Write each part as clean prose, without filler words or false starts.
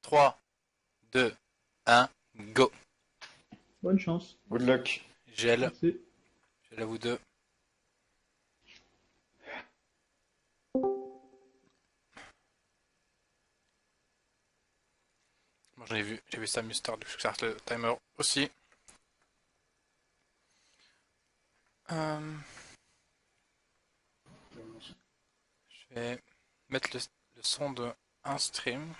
3, 2, 1, go. Bonne chance. Good luck. Gel. Merci. Gel à vous deux. Moi j'en ai vu, j'ai vu ça Mustard, je start le timer aussi. Euh, je vais mettre le son de un stream.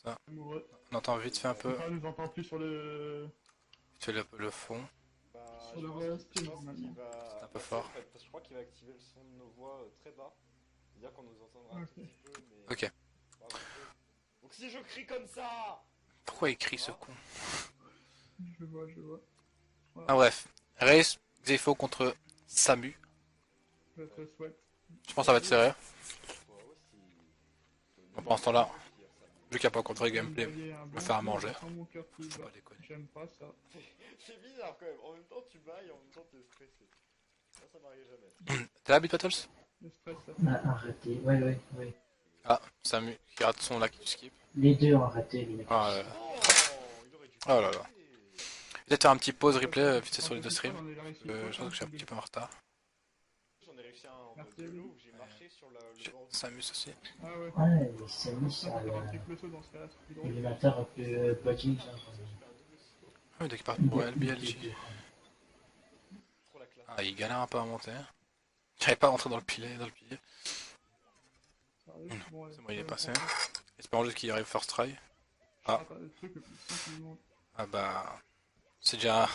Comme ça, Amoureux. on entend vite fait un peu, On nous entend plus sur le vite fait le fond. Bah, sur je le pense, voix je stream pense qu'il normalement. C'est un va. peu Bah, si, en fort. fait, parce que je crois qu'il va activer le son de nos voix très bas. C'est-à-dire qu'on nous entendra un tout Ok. petit peu, mais Ok. pas grand-chose. Donc si je crie comme ça, Pourquoi il crie tu ce vois. con? Je vois, je vois. Ah Voilà. bref. Race, Xefo contre Samu. Je te souhaite. Je pense que ça va être serré. Toi aussi. Bon, pendant ce temps-là, Pire, ça me- vu qu'il n'y a pas encore de vrai Je viens gameplay, d'envoyer un je me bon faire à coup, manger. sans mon cœur qui Faut bat. pas déconner. J'aime pas ça. C'est bizarre quand même. En même temps, tu bailles, en même temps, t'es stressé. Ça m'arrive jamais. T'es là, Beat Battles? Le stress, ça fait Ah, mal. arrêtez, ouais, ouais, ouais. Ah, Samu qui rate son là qui skip. Les deux ont arrêté, les mecs. Ah, Oh, il aurait dû oh là là. passer. Peut-être faire un petit pause Ça replay fait vite fait sur un les peu deux plus streams. tard, on a réussi Je pense que je suis un petit peu en retard. J'en ai réussi un en mode Merci, YOLO Louis. où j'ai marché sur le J'ai bord du. Samus aussi. Ah ouais. Ouais, mais c'est mis Ah, à faut faire un triple saut dans ce cas-là, c'est plus drôle. l'élévateur plus buggy, genre. J'ai fait un double saut. Ah oui, dès qu'il part Une pour des LBLJ. deux. Trop la classe. Ah, il galère un peu à monter. J'arrive pas à rentrer dans le pilier. Sérieux. Bon, ouais, C'est bon, il est passé. franchement, Espérons juste qu'il arrive first try. je Ah. rate le truc le plus simple du monde. Ah bah... C'est déjà...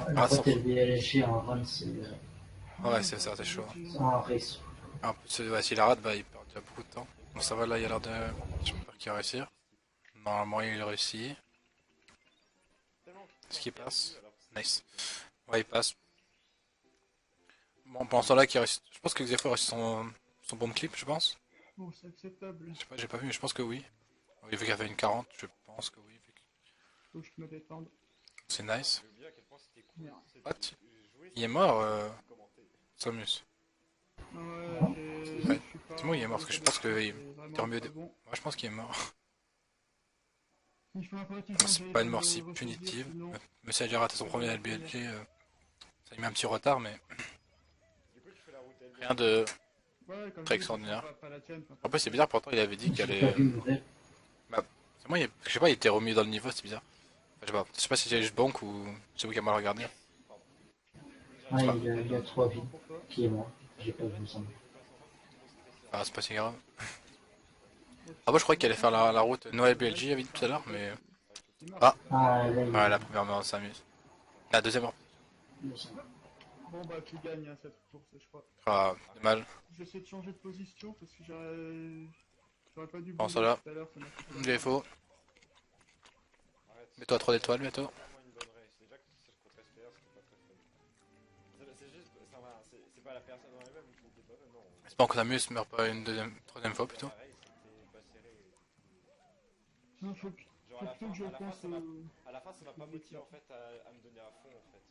La Ah, route LBLG en run, c'est ouais, c'est ça, c'est chaud. en race. Ah, en plus, ouais, s'il la rate, bah, il perd déjà beaucoup de temps. Bon, ça va, là, il a l'air de... J'espère qu'il va réussir. Normalement, il réussit. Est-ce qu'il passe? Nice. Ouais, il passe. Bon, pendant ce temps-là, je pense que Xepho a réussi son bomb clip, je pense. Bon, c'est acceptable. Je sais pas, j'ai pas vu, mais je pense que oui. Oui, vu qu'il a fait une 40, je pense que oui. Faut que je me détende. C'est nice. J'ai oublié à quel point c'était cool. Merde. What? Jouer, Il est mort, commenter. Samus. Ouais, Ouais. je suis pas. Dis-moi, il est mort, parce que je pense que c'est il vraiment était remué pas de... bon. Moi, je pense qu'il est mort. Il faut un peu C'est pas une mort si punitive. Monsieur a déjà raté son premier LBLG. Ça lui met un petit retard, mais Du coup, tu fais la route LB. rien de Ouais, comme très dit, extraordinaire. pas la tienne, enfin, En plus, c'est bizarre, pourtant, il avait dit qu'il J'ai pas allait... vu ouvrir. C'est moi, je sais pas, il était remis dans le niveau, c'est bizarre. Enfin, je sais pas si j'ai juste bonk ou c'est vous qui a mal regardé. Ah, il y a 3 vies pour toi. qui est mort. J'ai pas vu ça. Enfin, c'est pas si grave. Ah, moi, je croyais qu'il allait faire la route Noël BLJ, il avait dit tout à l'heure, mais... Ah, Ah, là, ouais, la première mort, ça s'amuse. La deuxième mort. Bon, bah, tu gagnes hein, cette course, je crois. Ah, dommage. J'essaie de changer de position parce que j'aurais pas dû Bon, bouger ça là. tout à l'heure. Ça m'a fait Il est faux. Arrête. Mets-toi à 3 étoiles bientôt. Vraiment une bonne race. Déjà que c'est contre SPR, c'était pas très fun. C'est juste, c'est pas la personne en elle-même qui était pas fun, non. J'espère que Samus meurt pas une troisième fois plutôt. La race était pas serré. Non, faut que Genre à la fin, que je à la fin, pense ça m'a pas motivé en fait à me donner à fond en fait.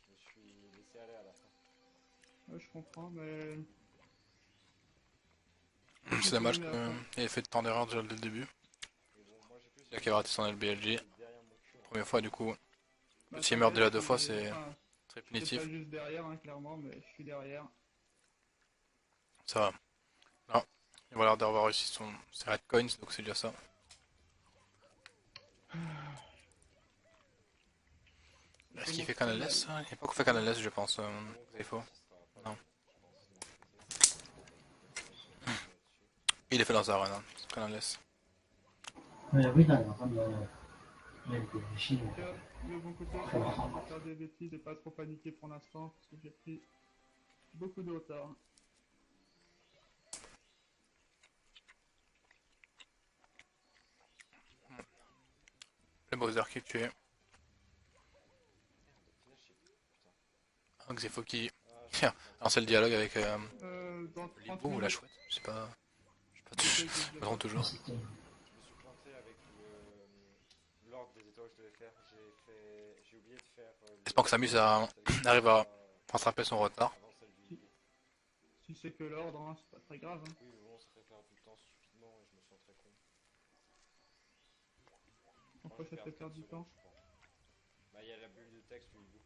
Je me suis laissé aller à la fin. Ouais, je comprends, mais. C'est dommage qu'il ait fait tant d'erreurs déjà dès le début. Mais bon, moi j'ai plus. Il a qu'à raté son LBLJ. Derrière mon cul. Première fois, du coup. Bah, S'il meurt déjà 2 fois, c'est enfin, très c'est punitif. pas juste derrière, hein, clairement, mais je suis derrière. Ça va. Non. Il va l'air d'avoir réussi ses red coins, donc c'est déjà ça. Est-ce qu'il fait Canal-S? Il n'a pas encore fait Canal-S, je pense. C'est faux. Non. Il est fait dans Arena, Canal-S. Oui, dans la run, LBLG. Donc, le bon côté, c'est de faire des bêtises et pas trop paniquer pour l'instant, parce que j'ai pris beaucoup de retard. Le Bowser qui est tué. Xefo qui... Tiens, lancer le dialogue avec Dans 30 Libo ou la minutes, chouette, je sais pas... j'essaie Je de sais dire pas trop toujours. Je me suis planté avec l'ordre des étoiles que je devais faire. J'ai oublié de faire. J'espère que Samus arrive à rattraper son retard. Avant celle du lycée. si c'est que l'ordre, hein, c'est pas très grave. Hein. Oui, mais bon, ça fait perdre du temps stupidement et je me sens très con. Pourquoi je ça te fait perds perdre du 4 temps? secondes, je crois. Bah, il y a la bulle de texte du hibou.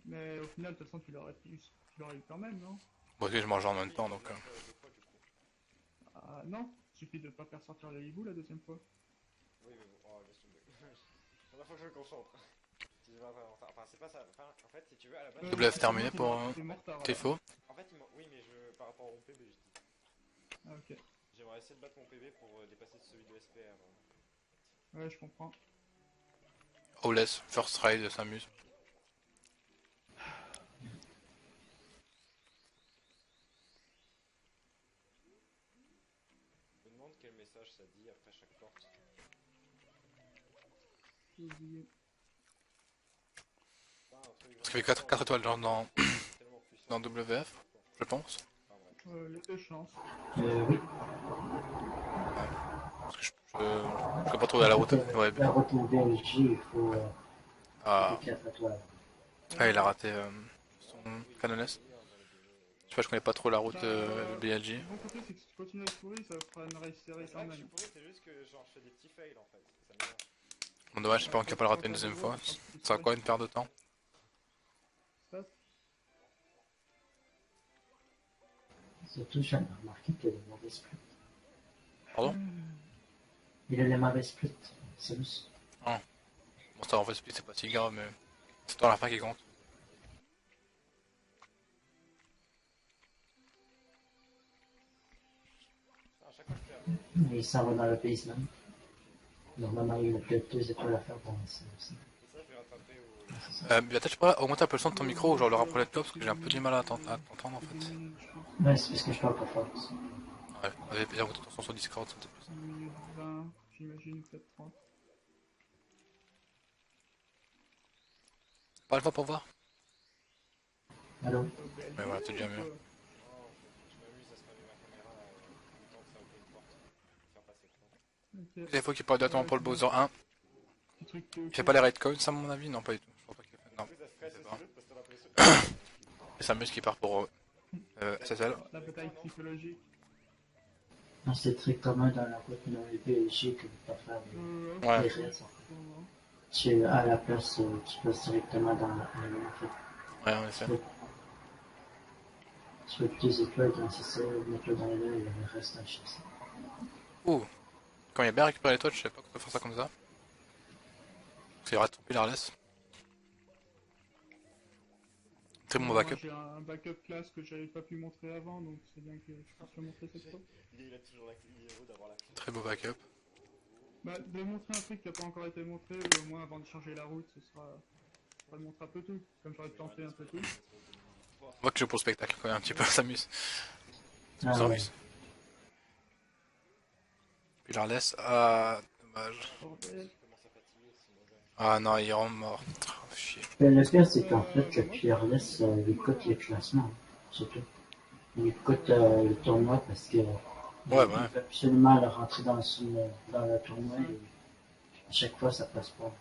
Mais au final, de toute façon, tu l'aurais eu quand même, non? Bon, ok, je mange en même Oui, temps, mais donc... là, deux fois, du coup. Ah non, il suffit de pas faire sortir le hibou la deuxième fois. Oui, mais bon, oh, laisse tomber. Première fois que je me concentre. Si je vais avoir un retard. Enfin, c'est pas ça. Enfin, en fait, si tu veux, à la base. Double F C'est moi terminé qui pour t'ai mon retard alors. Tifo. En fait, oui, mais par rapport au PB, je dis. Ah, ok. J'aimerais essayer de battre mon PB pour dépasser celui de SPR. Ouais, je comprends. Owless, first ride, s'amuse. Je me demande quel message ça dit après chaque porte. J'ai oublié. Pas un truc Parce qu'il fait 4 étoiles genre tellement puissant. dans WF, je pense. Enfin, bref. Les deux chances. Oui. Parce que je peux pas trouver la route. Ouais. La route en BLG, il faut Ah, 4 étoiles. ah, il a raté son canoness. Oui, dans les BG. Je sais pas, je connais pas trop la route Bah, BLG. le bon côté, c'est que si tu continues à être pourri, ça fera une race serrée C'est quand vrai que je suis même. pourri, c'est juste que genre je fais des petits fails en fait. Ça m'énerve. Bon, dommage, j'espère qu'il va pas le rater une deuxième fois. C'est encore une perte de temps. Stat. Surtout, j'ai remarqué qu'il a les mauvais splits. Pardon? Il a les mauvais splits, c'est juste. Bon, ça en fait, c'est pas si grave, mais c'est dans la fin qui compte. À chaque fois je perds. Il s'en va dans le basement. Normalement, il a peut-être 2 étoiles à faire pour l'instant aussi. C'est ça, je vais rattraper au. Peut-être je pourrais augmenter un peu le son de ton micro ou genre le rapprocher de toi parce que j'ai un peu du mal à t'entendre en C'est fait. 2 minutes, je pense. Ouais, c'est parce que je parle pas fort. Ouais, j'avais bien écouté ton son sur Discord, c'était plus ça. 1 minute 20, j'imagine, peut-être 30. Parle-moi pour voir. Allô? Mais voilà, c'est déjà mieux. Non, je m'amuse à spammer ma caméra le temps que ça ouvre une porte. Faire passer le temps. Ok. Des fois qu'il parle directement pour le Bowser 1. Petit truc que. Il fait pas les raid coins à mon avis? Non, pas du tout. Je crois pas qu'il fait. Non. En plus, ça stresse c'est ce pas. truc parce que t'as l'impression. Et Samus qui part pour SSL. La bataille psychologique. Non, c'est très commun dans la route dans les BLG que de pas faire Ouais. les raids. Tu, à la place, tu passes directement dans la en fait. Ouais, en effet. Tu fais 2 étoiles dans SSL, mettre-le dans l'œil et le reste en chasse. Ouh. Quand il a bien récupéré les touches, je savais pas qu'on peut faire ça comme ça. C'est rate il la laisse. Très bon Moi, backup. j'ai un backup classe que j'avais pas pu montrer avant, donc c'est bien que je puisse le montrer cette fois. Il a toujours il est heureux d'avoir la clé. Très beau backup. Bah, de montrer un truc qui a pas encore été montré, ou au moins avant de changer la route, ce sera le montrer un peu tout, comme j'aurais tenté un peu tout. On voit que je joue pour le spectacle quand même un petit peu, Samus. Ah, ouais. Samus. Puis il la laisse. Ah, dommage. Bordel. Je commence à fatiguer, c'est mauvais. Ah non, il rend mort. Oh, chier. Mais le pire, c'est qu'en fait, le Fearless, il coûte les classements, surtout. Il coûte le tournoi parce que Ouais, il ouais. veut absolument le rentrer dans le tournoi et à chaque fois, ça passe pas.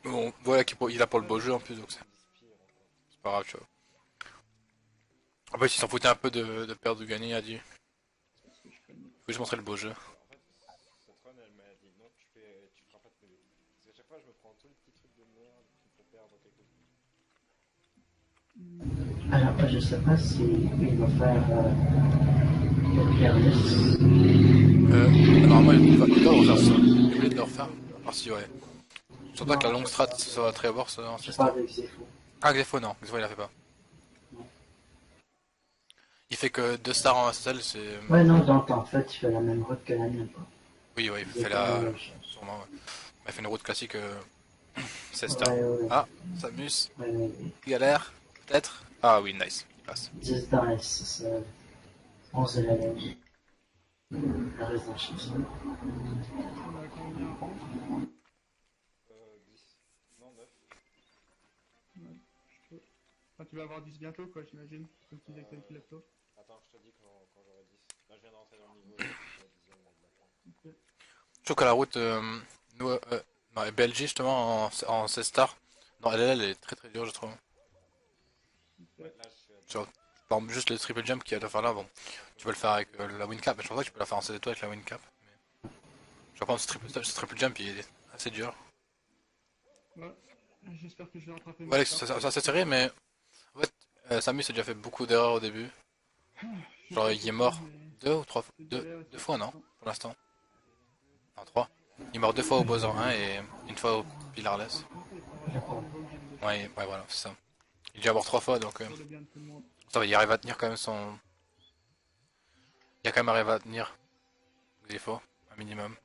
Bon, voilà qu'il a pour le beau jeu en plus, donc c'est Inspire encore. pas grave, tu vois. En fait, il s'en foutait un peu de perdre ou gagner, il a dit. Parce que je connais. Faut juste montrer le beau jeu. En fait, cette run, elle m'a dit non, tu feras pas de PV. Parce qu'à chaque fois, je me prends tous les petits trucs de merde qui me font perdre quelques secondes. Alors, je sais pas si il va faire le Fearless. Normalement, il doit refaire ça. Il est obligé de le refaire. Ah si, ouais. Surtout que la longue strat sur la Trevor, ça, Je c'est ça. parle avec Zepho. Ah, Xefo, non. Xefo, il la fait pas. Il fait que 2 stars en SSL, c'est... Ouais, non, donc en fait, il fait la même route que la mienne, quoi. Oui, ouais, il fait Exactement la... même chose. Sûrement, ouais. Il fait une route classique 16 stars. Ouais, ouais. Ah, Samus, Ouais, ouais. galère, peut-être. Ah oui, nice, il passe. 10 dans la SSL, 11 de la lèvre. Le reste dans le chiffre. On a combien? 10. Non, 9. Ouais, je peux. Enfin, tu vas avoir 10 bientôt, quoi, j'imagine. Comme tu disais que t'as le Kilato. Attends, je te dis quand j'aurai 10. Là, je viens d'entrer dans le niveau. Je suis à 10ème là, de la fin. Ok. Je trouve que la route, nous, non, et BLG justement en 16 stars, non, elle est très très dure, je trouve. Ok. Ouais, là, je suis à 10. Genre, tu par exemple, juste le triple jump qu'il y a à faire là, bon, tu peux le faire avec la win cap, mais je pense pas que tu peux la faire en 7 étoiles avec la win cap. Je pense que ce triple jump il est assez dur. Ouais. J'espère que je vais rattraper Ouais, mon Alex, retard. ça s'est serré, mais en fait, Samus a déjà fait beaucoup d'erreurs au début. Je sais Genre, pas il est pourquoi, mort mais deux ou trois fois, cette galère est deux fois, non, frustrante. pour l'instant. Non, trois. Il est mort deux fois au Bowser 1 et une fois au Pilarless. Par rapport au niveau que j'ai mis dessus. Ouais, voilà, c'est ça. Il a dû avoir trois fois, donc Pour le bien de tout le monde. ça va, il arrive à tenir quand même son... Il a quand même arrivé à tenir Xefo, un minimum.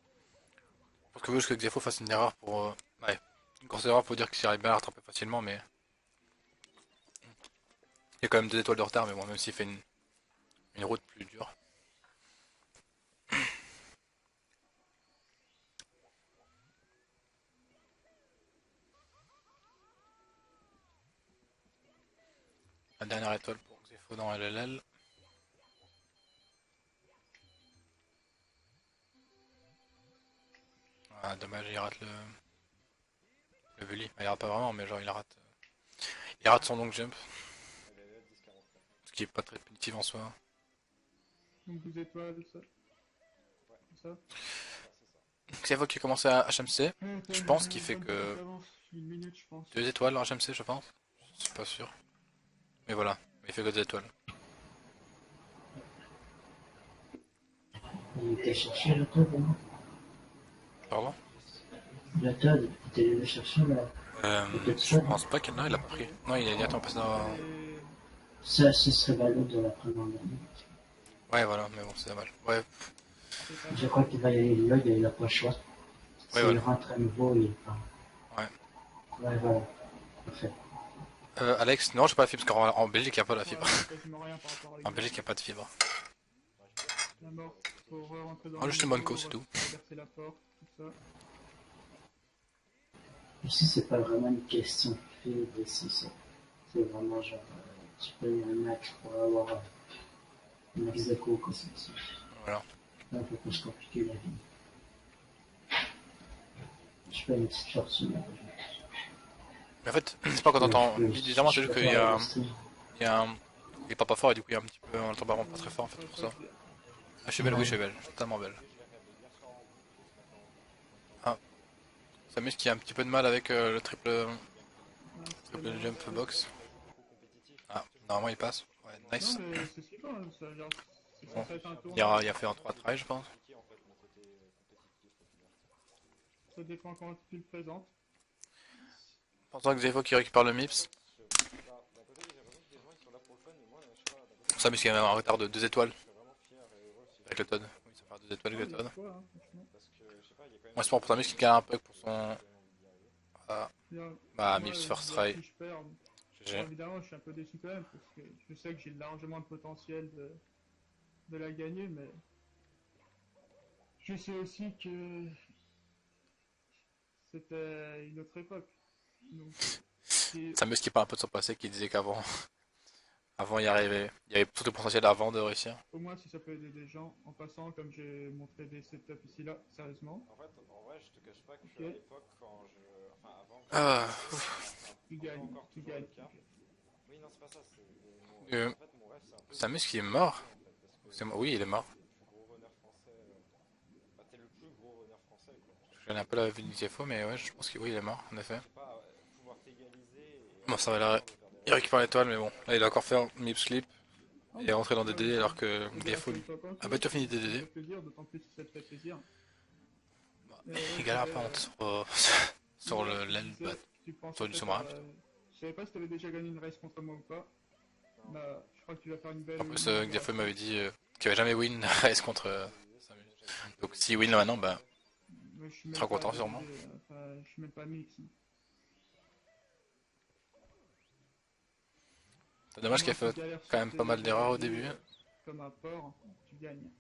Parce que juste que Xefo fasse une erreur pour... ouais, une grosse erreur pour dire qu'il arrive bien à la rattraper facilement, mais... Il y a quand même 2 étoiles de retard, mais bon, même s'il fait une route plus dure. La dernière étoile pour Xefo dans LLL. Ah, dommage, il rate le bully. Il rate pas vraiment, mais genre il rate son long jump, Elle est là, 10-40. ce qui est pas très punitif en soi. Donc 12 étoiles, ça. Ça. Xefo qui a commencé à HMC, je pense qu'il fait Bonne que petite avance, une minute, je pense. 2 étoiles en HMC, je pense. Je suis pas sûr. Mais voilà, il fait que 2 étoiles. Il était chercher la Todd, non? Pardon? La Todd, il était allé le chercher là. Je pense pas qu'il non, il a pas pris. Non, il est directement passé dans... Et... Ça, ce serait valable de la première année. Ouais, voilà, mais bon, c'est dommage. Ouais, c'est pas Je crois qu'il va y aller là, il n'a pas le choix. ouais, S'il voilà. rentre à nouveau, il est pas. Ouais. Ouais, voilà. Parfait. Alex, non, j'ai pas la fibre, parce qu'en Belgique, il n'y a pas la voilà, fibre. c'est quasiment rien par rapport à En l'examen. Belgique, il n'y a pas de fibre. La mort, faut rentrer dans Oh, le juste une niveau, bonne cause, c'est tout. traverser la porte, tout ça. Ici, c'est pas vraiment une question de fibre, ici, c'est vraiment genre, tu payes un match pour avoir un max de cours, quoi, c'est Voilà. un peu plus compliqué la vie. Je paye une petite fortune. Mais en fait, c'est pas quand t'entends. Légèrement, c'est Je juste peux qu'il y faire a, le stream. il y a un. Il est pas fort et du coup, il y a un petit peu. On l'entend vraiment pas très fort en fait, Ouais, pour ça, ça. c'est bien. Ah, je suis belle, oui, je suis belle. Je suis totalement belle. Ah, Samus qui a un petit peu de mal avec le triple Ouais, c'est jump bon. box. Ah, normalement, il passe. Ouais, Non, nice. mais c'est super, hein, ça, genre, c'est Bon. censé être un Il a fait en 3 tries, je pense. Ça dépend quand tu le présentes. Pensant que Xevo qui récupère le Mips. Samus qui a même un retard de 2 étoiles avec le Todd. Oui, ça fait 2 étoiles Non, avec il y le a Todd. de quoi, hein, franchement. Moi, c'est pour Samus qui gagne un peu pour son. Bien, Bah, moi, Mips first genre, try. si je perds, bon, GG. évidemment, je suis un peu déçu quand même, parce que je sais que j'ai largement le potentiel de la gagner, mais je sais aussi que c'était une autre époque. Donc, c'est Samus qui parle un peu de son passé, qui disait qu'avant, avant il y avait tout le potentiel avant de réussir. au moins si ça peut aider des gens en passant, comme j'ai montré des setups ici là, sérieusement. En fait, en vrai, je te cache pas Ok, qu'à l'époque, quand je. Enfin, avant que Ah, c'est tu gagnes, encore tu toujours gagnes. le cas. Tu gagnes. Oui, non, c'est pas ça. euh, En fait, mon rêve, c'est un peu Samus qui est de mort. en fait. Parce que Oui, il est mort. t'es le plus gros runner français. Bah, t'es le plus gros runner français, quoi. Je connais un peu la vie de faux, mais ouais, je pense que oui, il est mort, en effet. Je sais pas, pouvoir t'égaliser et Bon, ça va, avoir le temps de faire des il récupère l'étoile, mais bon. Là, il a encore fait un Mip Slip Ah, et est rentré dans bah, DD alors que eh bien, Gayfo lui. fais-toi quand Ah tu bah, veux, tu as fini ça me DD. fait plaisir, d'autant plus si ça te fait plaisir. Bah, Ouais, il je galère disais, pas honte sur l'aile, tu disais, tu sur pensais du peut-être sous-marin. à... Je savais pas si t'avais déjà gagné une race contre moi ou pas. Bah, je crois que tu vas faire une belle En plus, Gayfo inauguration. m'avait dit qu'il avait jamais win race contre Samus. Donc, s'il win là maintenant, bah, Moi, je suis il même sera pas content sûrement. DDD, enfin, je suis même pas mix. C'est dommage Moi, qu'il a tu fait galères quand sur même tes pas mal d'erreurs au ABLG, début. comme un porc, tu gagnes.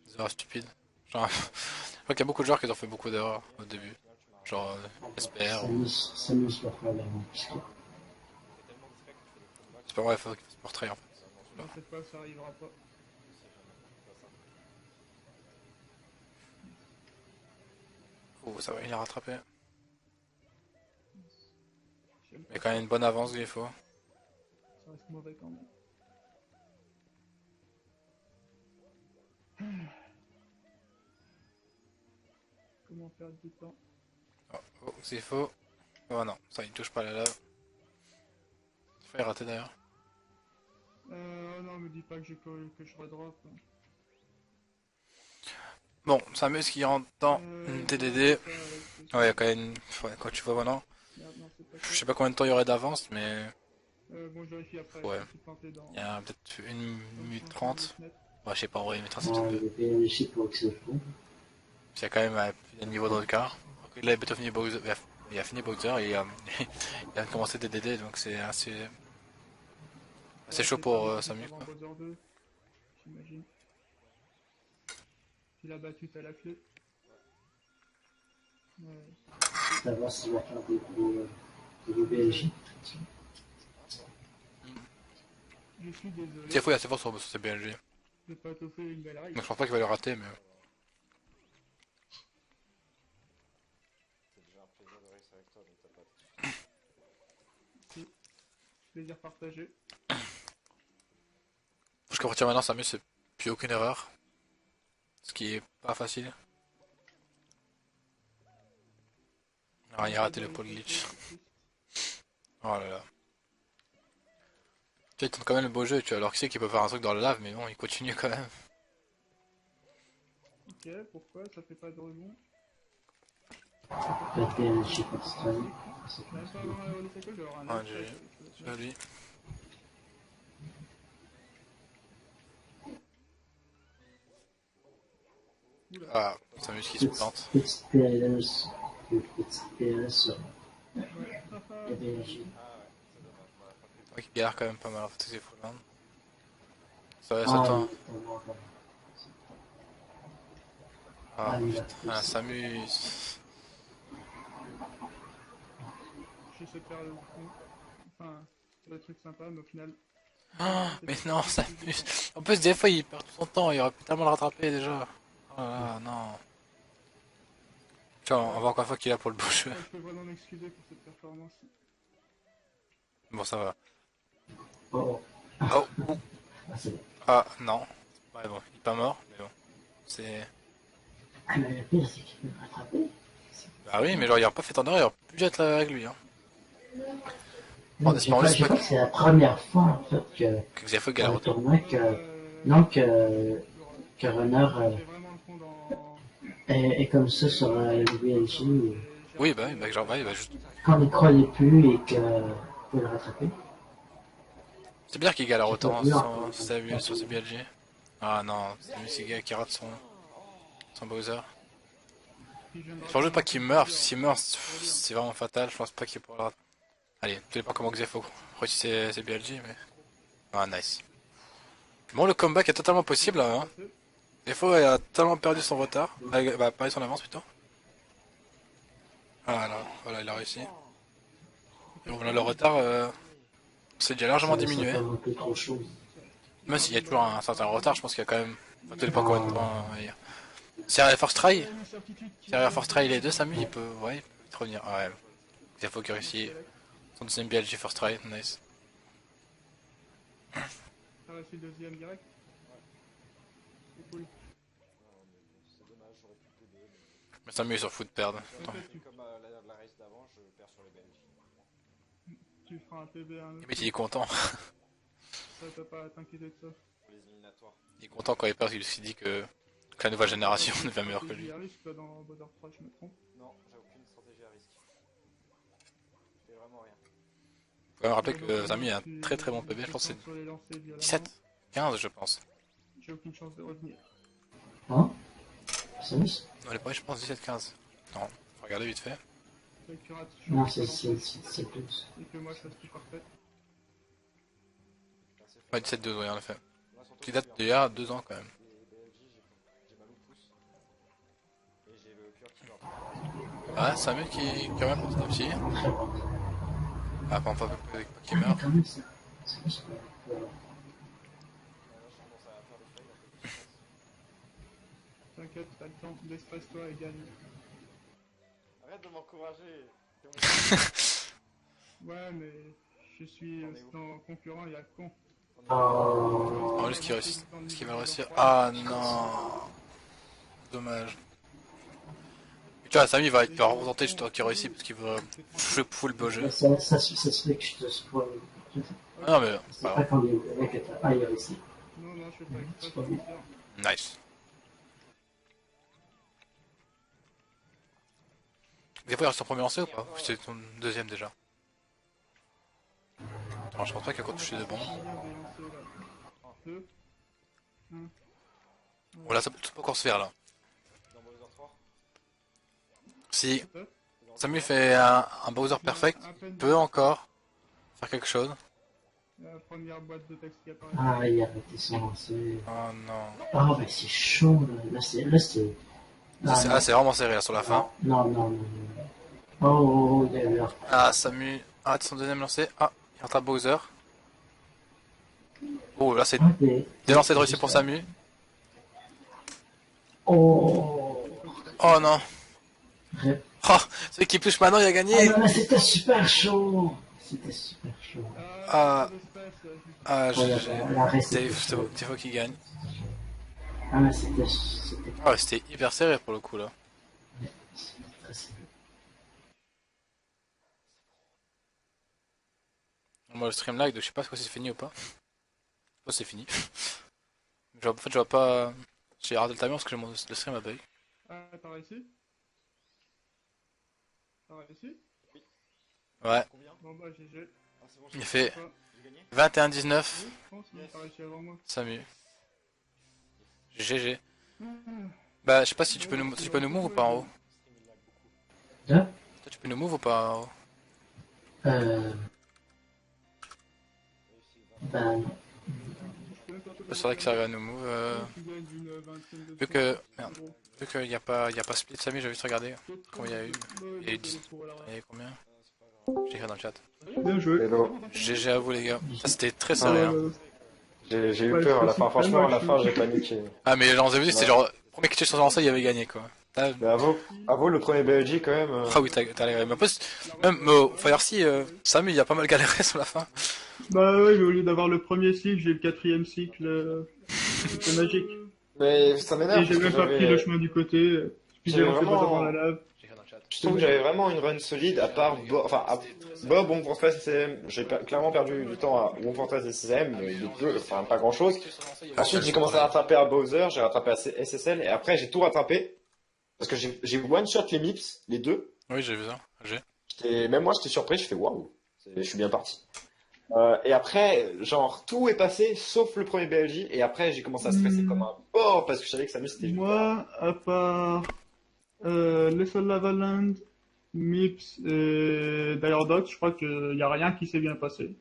Des erreurs stupides. Genre, je crois qu'il y a beaucoup de joueurs qui ont fait beaucoup d'erreurs au début. Genre, SPR ou. Samus va faire la même histoire. SPR, ouais, faut qu'il fasse portrait en fait. Non, cette fois, ça arrivera pas. Oh, ça va, il a rattrapé. J'aime Il y a pas quand ça. même une bonne avance, il faut. Ça reste mauvais quand même. Comment perdre du temps? Oh, oh, c'est faux. Oh non, ça il touche pas la lave. Faut y rater d'ailleurs. Oh non, me dis pas que que je redrop. Bon, Samus qui rentre dans TDD. C'est ça, Alex, c'est Ouais, il y ça. a quand même. Ouais, quand tu vois maintenant. Merde, non, c'est pas Je ça. sais pas combien de temps il y aurait d'avance, mais. Bon, je vérifie après, Ouais. je me suis planté dans... Il y a peut-être une dans le minute changement de 30. fenêtre. Ouais, je sais pas, en vrai, une minute 30 c'est Ah, peut-être peu. le PNJ pour Xepo. Il y a quand même un niveau de regard. Il a bientôt fini Bowser. Il a fini Bowser et il a commencé DDD, donc c'est assez chaud C'est pas pour beaucoup Samus avant quoi. Bowser 2, j'imagine. Il a battu à la clé. Ouais. Savoir s'il va faire des PNJ. Je suis désolé, Tiafo est assez fort sur ses BLG. je vais pas t'offrir une belle race. Donc je pense pas qu'il va le rater, mais. C'est déjà un plaisir de race avec toi, donc t'as pas de soucis. Plaisir partagé. Jusqu'à partir de maintenant, Samus, c'est plus aucune erreur. Ce qui est pas facile. Ah, il a raté le pole glitch. Oh là là. Tu vois, il tente quand même le beau jeu, tu vois, alors qu'il sait qu'il peut faire un truc dans le lave, mais bon, il continue quand même. Ok, pourquoi ça fait pas de rebond? Le PNJ pour Stone. Même pas avant le cycle, je vais avoir un Ah, autre j'ai- fight avec ce C'est mec. à lui. Oula. Ah, Samus qui se plante. Petite PLS. Une petite PLS sur Ouais. le PNJ. Ah ouais, c'est dommage, on m'aurait pas pris. Ouais, qui galère quand même pas mal en fait, c'est full land. Ça va, Ah, ça il tend. est tellement bon. Ah, Ah, il a putain, poussé. Samus. J'essaie de faire le con. Enfin, le truc sympa, mais au final. Ah, c'est mais pas non, possible, je Samus. sais En plus, des fois, il perd tout son temps, il aurait pu tellement le rattraper déjà. Oh là là, non. Tu vois, on voit encore une fois qu'il est là pour le beau jeu. pas. Je peux vraiment m'excuser pour cette performance. Bon, ça va. Oh, Oh, ouh. ah, c'est bon. Ah, non. Ouais, bon, il est pas mort, mais bon. C'est. Ah, mais le pire, c'est qu'il peut me rattraper. Ah oui, mais genre, il a pas fait tant d'heures, il aurait pu être là avec lui. Hein. Non, En espérant juste je pas crois que c'est la première fois, en fait, que Xefu dans galère le autant. tournoi non, que Runner J'ai vraiment le fond dans. est comme ça sur le BLG. Oui, bah, genre, bah, juste. Quand il croyait plus et que vous pouvez le rattraper. C'est bizarre qu'il galère J'ai pas autant vu encore. sur ses BLG. Ah non, c'est lui, c'est le gars qui rate son Bowser. Puis je viens de Faut juste rater pas un qu'il truc meure, dur. s'il meurt, c'est vraiment fatal, je pense pas qu'il pourra le rater. Allez, tout dépend comment Xefu réussit ses BLG, mais. Ah, nice. Bon, le comeback est totalement possible là, hein. Xefu a tellement perdu son retard, bah, perdu son avance plutôt. Ah là, voilà, il a réussi. Et bon, là, le retard, c'est déjà largement Ça diminué. pas un peu trop chaud. Même s'il y a toujours un certain retard, je pense qu'il y a quand même. Enfin, tout dépend combien de temps il y a. Si arrière Force Try, si arrière Force Try les deux, Samus il peut. Ouais, il peut vite revenir. Ah ouais. Il faut qu'il réussit son deuxième BLG First Try, nice. T'as réussi le deuxième direct? C'est cool. Non, mais bon, c'est dommage, j'aurais pu t'aider. Mais... Mais Samus il s'en fout de perdre. Attends. Comme la race d'avant, je perds sur les Belges. Tu feras un PB un autre. Limite il est content. Ça, t'as pas à t'inquiéter de ça. Pour les éliminatoires. Il est content quand il perd, il se dit que la nouvelle génération devient meilleure que lui. Stratégie à risque, toi, dans Bowser 3, je me trompe. Non, j'ai aucune stratégie à risque. Je fais vraiment rien. Faut quand même rappeler que Samus a un très très bon PB, je pense que Sur les lancers c'est violemment. 17, 15 je pense. J'ai aucune chance de revenir. Hein? Samus? Dans les premiers je pense 17-15. Non, faut regarder vite fait. Et que tu rates, je Non, suis c'est plus. Et que moi, je fasse plus parfait. Ouais 17-12 oui en effet. Là, surtout, Qui date d'il y a 2 ans quand même. les BLJ, j'ai mal au pouce. Et j'ai le cœur qui meurt. Ah Samus qui quand même petit à petit. Très bon. Ah pas qui Ah, mais meurt. quand même, ça. Samus, Là, je commence à faire des fails un peu plus. T'inquiète, t'as le temps. Déstresse-toi et gagne. Arrête de m'encourager. Ouais, mais je suis dans concurrent, il y a con. Oh. Oh, est-ce qu'il réussit? Est-ce qu'il va réussir? Ah non. Dommage. Tu vois, Samy va représenter juste qui réussit parce qu'il veut full beau jeu. Ça se fait que je te spoil. Ah non, mais C'est pas pas grave. quand les mecs aillent ici. Non, non, je fais pas exprès, C'est je pas peux bien. le faire. Nice. Des fois, il reste en premier lancé ou pas? Ou c'est ton deuxième déjà? Attends, je pense pas qu'il a touché de bon. Combien de lancers là? 2. Bon, là, ça peut tout encore se faire là. Dans Bowser 3. Si Peut-être. Samuel fait un Bowser perfect, À il peine peut encore faire quelque chose. la première boîte de texte qui apparaît. Ah, il a arrêté son lancer. Oh non. Ah, mais c'est chaud là. Là, c'est. Ah, non. C'est vraiment serré là sur la fin. Non. Oh, il y a eu un. Ah, Samu arrête son deuxième lancé. Ah, il rattrape Bowser. Oh, là, c'est Ah, des lancers de réussite pour Samu. Oh. Oh non. Rep. Oh, celui qui touche maintenant, il a Ah, gagné. non, mais c'était super chaud. C'était super chaud. Ah. C'est l'espèce, juste. Ah, Ouais, la reste, c'est c'était chaud. Tifa qui gagne. Ah, mais c'était Ah ouais, c'était hyper serré pour le coup là. très serré. Moi, le stream lag, donc je sais pas si c'est fini ou pas. Oh, c'est fini. En fait, je vois pas. J'ai raté le timer parce que le stream a bug. Ah, t'as réussi? T'as réussi? Ouais, Combien? Bon bah GG. Ah, c'est bon, il a fait Quoi? j'ai gagné. 21-19. Oui, je pense, mais t'as réussi avant moi. Samu. GG. Ah. Bah, je sais pas si tu peux nous move ou pas en haut. Le stream il lag beaucoup. Là, Toi, tu peux nous move ou pas en haut? euh, Réussi, ben, non. Je peux même pas te C'est vrai que ça arrive à nous move. Tu gagnes d'une vingtaine de Vu points. que. Merde. Gros. Vu qu'il y a pas split Samy, j'ai juste regardé. Combien il y a eu? Il y a eu 10. Il y a eu combien? c'est pas grave. J'ai écrit dans le chat. Bien joué. Hello. GG à vous les gars. Ça c'était très serré. Hein. J'ai eu Ouais, peur à la je fin, suis franchement à la tellement fin j'ai paniqué. Ah mais genre, vous avez vu, c'était Ouais. genre. Premier qui tue sur lancé, il avait gagné quoi. Mais avoue le premier BLG quand même. Ah oui, t'as galéré. Mais en plus, même au Fire Sea, Samu il a pas mal galéré sur la fin. Bah ouais, mais au lieu d'avoir le premier cycle, j'ai le quatrième cycle. C'était magique. Mais ça m'énerve Et j'ai parce que même pas pris le j'avais. chemin du côté. Puis j'ai J'avais lancé vraiment- Bob avant la lave. J'ai écrit dans le chat. Je trouve que j'avais vraiment une run solide à part Bob, Wongfortress et CCM. J'ai clairement perdu du temps à Wongfortress et CCM, mais de peu, enfin pas grand chose. Ensuite j'ai commencé à rattraper à Bowser, j'ai rattrapé à SSL et après j'ai tout rattrapé. Parce que j'ai one shot les Mips, les deux. Oui, j'ai vu ça. J'ai. Même moi j'étais surpris, je fais waouh, je suis bien parti. Et après, genre, tout est passé sauf le premier BLJ. Et après, j'ai commencé à stresser comme un porc parce que je savais que Samus c'était juste. Moi, à part Little Lava Land, Mips et Diredox, je crois qu'il y a rien qui s'est bien passé.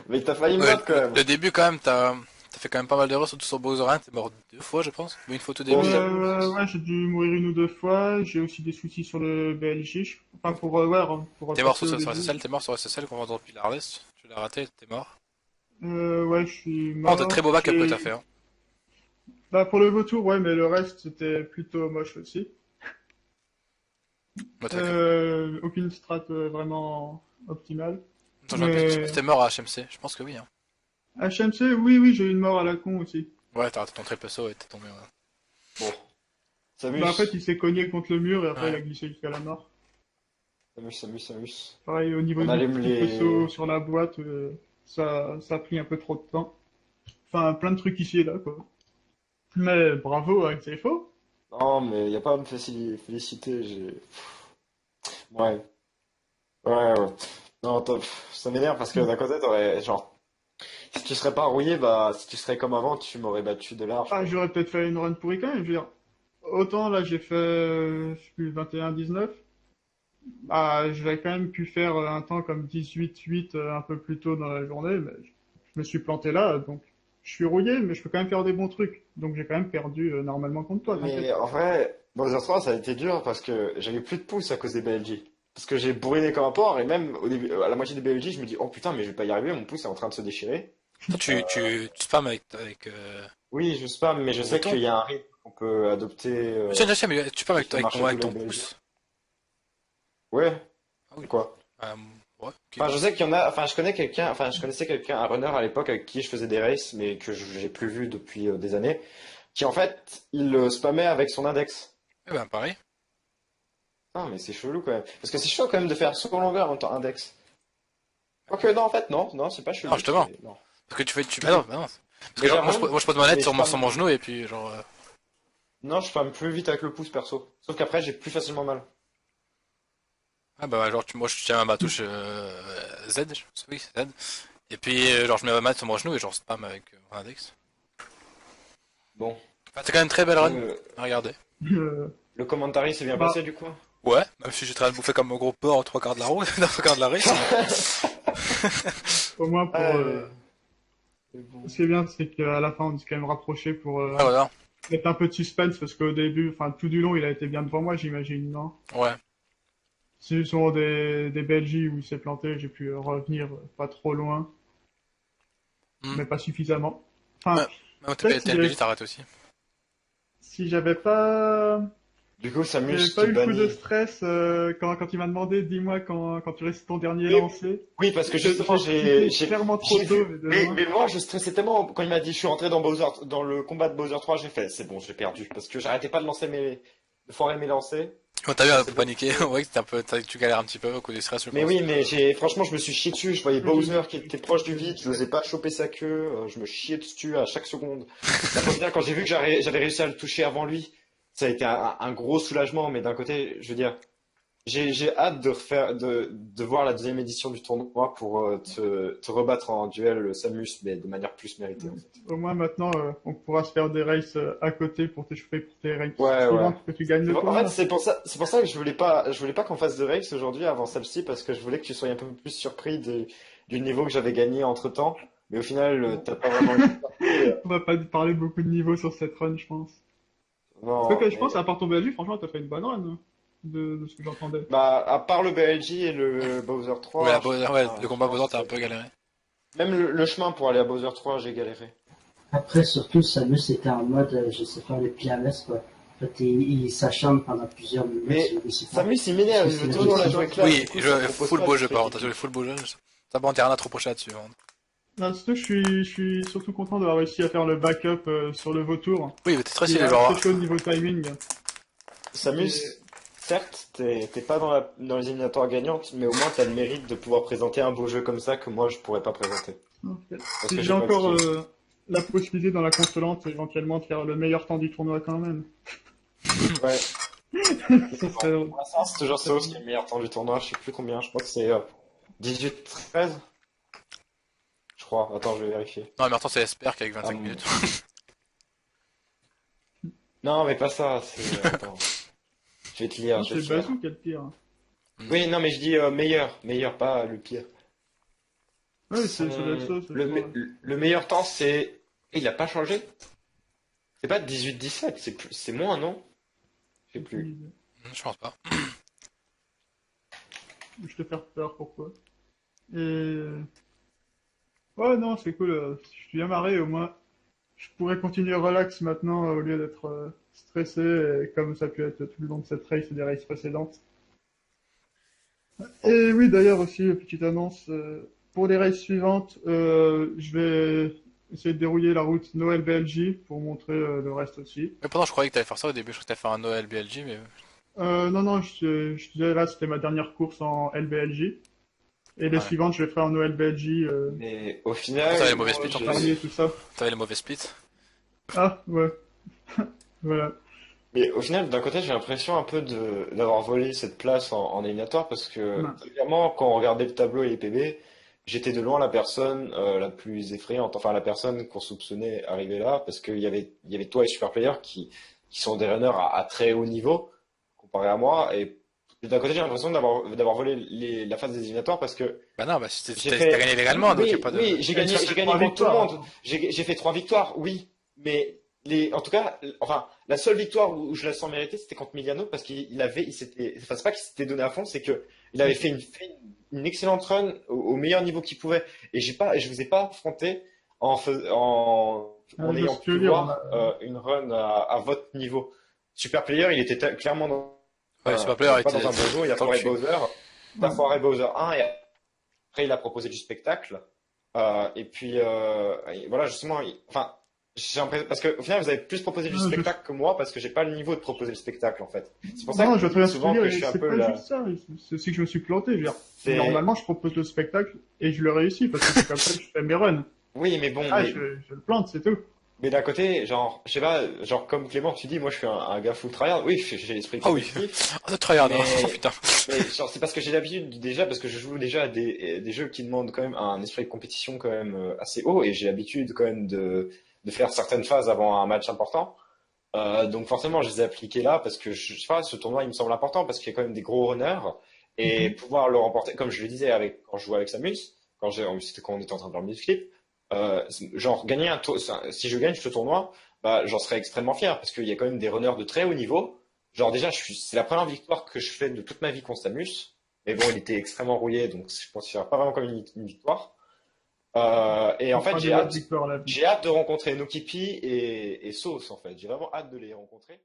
Mais t'as failli me Ouais, battre quand même. le début quand même, t'as fait quand même pas mal d'erreurs, surtout sur Bowser 1, t'es mort 2 fois je pense. Ou une fois au début. Ouais, j'ai dû mourir une ou deux fois. J'ai aussi des soucis sur le BLJ. Enfin, pour T'es mort passer sur au début. SSL, t'es mort sur SSL qu'on va dans Pilarless. Tu l'as raté, t'es mort. Ouais, je suis Oh, mort. t'as très beau backup que J'ai- t'as fait. Hein. Bah, pour le vautour, ouais, mais le reste, c'était plutôt moche aussi. Ouais, t'as- Aucune strat vraiment optimale. Attends, je me rappelle, mais- t'es mort à HMC, je pense que oui. Hein. HMC, oui, j'ai eu une mort à la con aussi. Ouais, t'as raté ton triple saut et t'es tombé. Ouais. Bon. Samus. Bah, en fait, il s'est cogné contre le mur et après, Ouais. il a glissé jusqu'à la mort. Samus. Pareil, au niveau On du allume petit les- faisceau sur la boîte, ça a pris un peu trop de temps. Enfin, plein de trucs ici et là, quoi. Mais bravo à XFO. Non, mais y a pas à me féliciter, Ouais. Ouais. Non, top. Ça m'énerve parce que d'un côté, t'aurais, genre, si tu serais pas rouillé, bah, si tu serais comme avant, tu m'aurais battu de large. Ah, j'aurais peut-être fait une run pourrie quand même, je veux dire. Autant là, j'ai fait, je sais plus, 21-19. Bah, j'aurais quand même pu faire un temps comme 18-8 un peu plus tôt dans la journée, mais je me suis planté là, donc je suis rouillé, mais je peux quand même faire des bons trucs. Donc j'ai quand même perdu normalement contre toi, Mais t'inquiète. en vrai, Bowser 3, ça a été dur parce que j'avais plus de pouces à cause des BLJ. Parce que j'ai bourriné comme un porc et même au début, à la moitié des BLJ, je me dis, oh putain, mais je vais pas y arriver, mon pouce est en train de se déchirer. Toi, tu spams avec. Oui, je spam, mais je sais Bouton. qu'il y a un rythme qu'on peut adopter. Tiens, mais tu spams qui fait marcher avec tous ton les pouce. Ouais, Ah oui. quoi. Euh, ouais, ok. Enfin, je sais qu'il y en a, enfin, je connaissais quelqu'un, un runner à l'époque avec qui je faisais des races, mais que j'ai plus vu depuis des années, qui en fait, il spammait avec son index. Eh ben pareil. Ah, mais c'est chelou quand même. Parce que c'est chaud quand même de faire saut en longueur en temps index. Quoique, non, en fait, non, c'est pas chelou. Non, justement. Non. Parce que tu fais, bah non, bah non. Parce que Mais genre, j'ai moi, rien- je pose ma manette mais sur je sur mon parle- genou et puis genre. Non, je spam plus vite avec le pouce perso. Sauf qu'après, j'ai plus facilement mal. Ah bah genre, moi je tiens ma touche Z, oui, c'est Z. Et puis genre, je mets ma manette sur mon genou et genre spam avec mon index. Bon. Enfin, c'est quand même une très belle run Euh, à regarder. le commentary s'est bien Bah. passé du coup? Ouais, même si j'ai très de bouffer comme un gros porc aux trois quarts de la roue, dans trois quarts de la race. Au moins pour. C'est bon. Ce qui est bien, c'est qu'à la fin, on s'est quand même rapproché pour Ah voilà, mettre un peu de suspense, parce qu'au début, enfin tout du long, il a été bien devant moi, j'imagine, non? ouais. C'est sur des Belgies où il s'est planté, j'ai pu revenir pas trop loin, Hmm. mais pas suffisamment. Enfin, Ouais. Même peut-être TPL Belgique t'arrêtes aussi. si j'avais pas, Du coup, j'avais Samus pas te eu le coup de bannit. stress quand il m'a demandé, dis-moi quand tu restes ton dernier Oui, lancé. Oui, parce que justement, C'était clairement trop j'ai tôt, vu. mais de Mais, loin. mais moi, je stressais tellement quand il m'a dit je suis rentré dans Bowser, dans le combat de Bowser 3, j'ai fait c'est bon, j'ai perdu. Parce que j'arrêtais pas de lancer de foirer mes lancers. Quand t'as vu Ça, un c'est peu bon. paniqué, ouais, que c'était un peu, tu galères un petit peu au coup du stress, je Mais pense. oui, mais franchement, je me suis chié dessus. Je voyais Bowser qui était proche du vide, je n'osais pas choper sa queue, je me chiais dessus à chaque seconde. La première, quand j'ai vu que j'avais réussi à le toucher avant lui, ça a été un gros soulagement. Mais d'un côté, je veux dire, j'ai hâte de voir la deuxième édition du tournoi pour te rebattre en duel Samus, mais de manière plus méritée en fait. Au moins maintenant, on pourra se faire des races à côté pour t'échauffer pour tes races Ouais, ouais. suivantes que tu gagnes le En fait, tournoi. c'est pour ça que je voulais pas qu'on fasse de race aujourd'hui avant celle-ci parce que je voulais que tu sois un peu plus surpris du niveau que j'avais gagné entre temps. Mais au final, t'as pas vraiment été. On va pas parler beaucoup de niveaux sur cette run, je pense. Non, Quoique, je pense, à part ton BLG, franchement, t'as fait une bonne run, hein, de ce que j'entendais. bah, à part le BLG et le Bowser 3, Ouais, je le combat pense Bowser t'as un que- peu galéré. même le chemin pour aller à Bowser 3, j'ai galéré. Après, surtout, Samus était en mode, je sais pas, le PMS, quoi. En fait, il s'acharne pendant plusieurs minutes Mais sur les supports. Samus, il m'énerve, il veut toujours la jouer classe. Oui, du coup, je ça propose full pas beau de jeu trucs par contre, épiques. le full beau jeu. Ça bon, t'as rien à trop reprocher là-dessus. Hein. Non, surtout, je suis surtout content d'avoir réussi à faire le backup sur le vautour. Oui, mais t'es très Il stylé, est genre. assez chaud au niveau timing. Samus, certes, t'es pas dans les éliminatoires gagnantes, mais au moins t'as le mérite de pouvoir présenter un beau jeu comme ça que moi je pourrais pas présenter. Ok. Parce Si que j'ai j'ai pas le encore skill. la possibilité dans la consolante, éventuellement, de faire le meilleur temps du tournoi quand même. Ouais. Ça serait... Pour l'instant, c'est toujours Sauce qui est le meilleur temps du tournoi, je sais plus combien, je crois que c'est 18-13. Je crois, attends, je vais vérifier. Non, mais attends, c'est Esper qui avec 25 Ah, minutes. Non, mais pas ça, c'est. Attends. Je vais te lire, Non, je vais c'est te lire. Bazou qui est le pire. Oui, non, mais je dis meilleur, pas le pire. Ouais, ça doit être ça. Le meilleur temps, c'est. Il a pas changé? C'est pas 18-17, c'est moins, non? Je sais plus. Je pense pas. Je te faire peur, pourquoi? Et... Ouais, non, c'est cool. Je suis bien marré, au moins. Je pourrais continuer relax maintenant au lieu d'être stressé, comme ça a pu être tout le long de cette race et des races précédentes. Et oui, d'ailleurs aussi, petite annonce, pour les races suivantes, je vais essayer de dérouiller la route Noël BLJ pour montrer le reste aussi. Mais pourtant, je croyais que t'allais faire ça au début, je croyais que t'allais faire un Noël BLG, mais. Non, je disais là, c'était ma dernière course en LBLJ. Et les Ouais. suivantes, je les ferai en Noël BLJ, Mais au final. Ça va, les mauvais moi, splits, en j'ai- plus. Charlier, tout ça. T'avais les mauvais splits. Ah, ouais. Voilà. Mais au final, d'un côté, j'ai l'impression un peu d'avoir volé cette place en éliminatoire parce que, Ouais. clairement, quand on regardait le tableau et les PB, j'étais de loin la personne la plus effrayante, enfin la personne qu'on soupçonnait arriver là, parce qu'il y avait toi et Superplayer qui sont des runners à très haut niveau, comparé à moi, et d'un côté, j'ai l'impression d'avoir volé la phase des éliminatoires parce que Bah non, bah si j'ai t'as fait. gagné légalement, donc Oui, y a pas de. oui, j'ai gagné Ça fait contre 3 tout le victoires. monde. J'ai fait 3 victoires, oui, mais en tout cas, enfin, la seule victoire où je la sens méritée, c'était contre Miliano parce il s'était, enfin, c'est pas qu'il s'était donné à fond, c'est que il avait fait une excellente run au meilleur niveau qu'il pouvait, et je vous ai pas affronté en Je ayant sais pu dire, voir une run à votre niveau. Super Player, il était clairement Ouais, Superplayer pas était. dans un bon jour, il a Tant que foiré tu- Bowser. Il a Ouais. foiré Bowser 1 et après il a proposé du spectacle. Et puis voilà, justement, enfin, Parce que au final, vous avez plus proposé du Non, spectacle que moi parce que j'ai pas le niveau de proposer le spectacle en fait. C'est pour ça Non, que je je vois très bien dis ce que tu souvent veux que dire, je et suis un c'est peu pas là. juste ça, c'est aussi que je me suis planté. Je veux dire, C'est normalement, je propose le spectacle et je le réussis parce que c'est comme ça que je fais mes runs. oui, mais bon, Ah, je le plante, c'est tout. mais d'un côté, genre, je sais pas, genre comme Clément, tu dis, moi je suis un gars full tryhard. Oui, j'ai l'esprit Ah oui. compétitif, Ah, tryhard, hein. Oh mais putain. mais genre c'est parce que j'ai l'habitude déjà parce que je joue déjà à des jeux qui demandent quand même un esprit de compétition quand même assez haut et j'ai l'habitude quand même de faire certaines phases avant un match important. Donc forcément, je les ai appliqués là parce que je sais pas, ce tournoi il me semble important parce qu'il y a quand même des gros runners et Mhm. pouvoir le remporter, comme je le disais avec quand je jouais avec Samus, c'était quand on était en train de leur le clip, genre gagner si je gagne ce tournoi, bah j'en serais extrêmement fier parce qu'il y a quand même des runners de très haut niveau. Genre déjà, c'est la première victoire que je fais de toute ma vie contre Samus, mais bon, il était extrêmement rouillé, donc je considère pas vraiment comme une victoire. Et en On fait, fera des autres victoires à l'avenir. j'ai hâte de rencontrer Nokipi et Sauce, en fait. J'ai vraiment hâte de les rencontrer.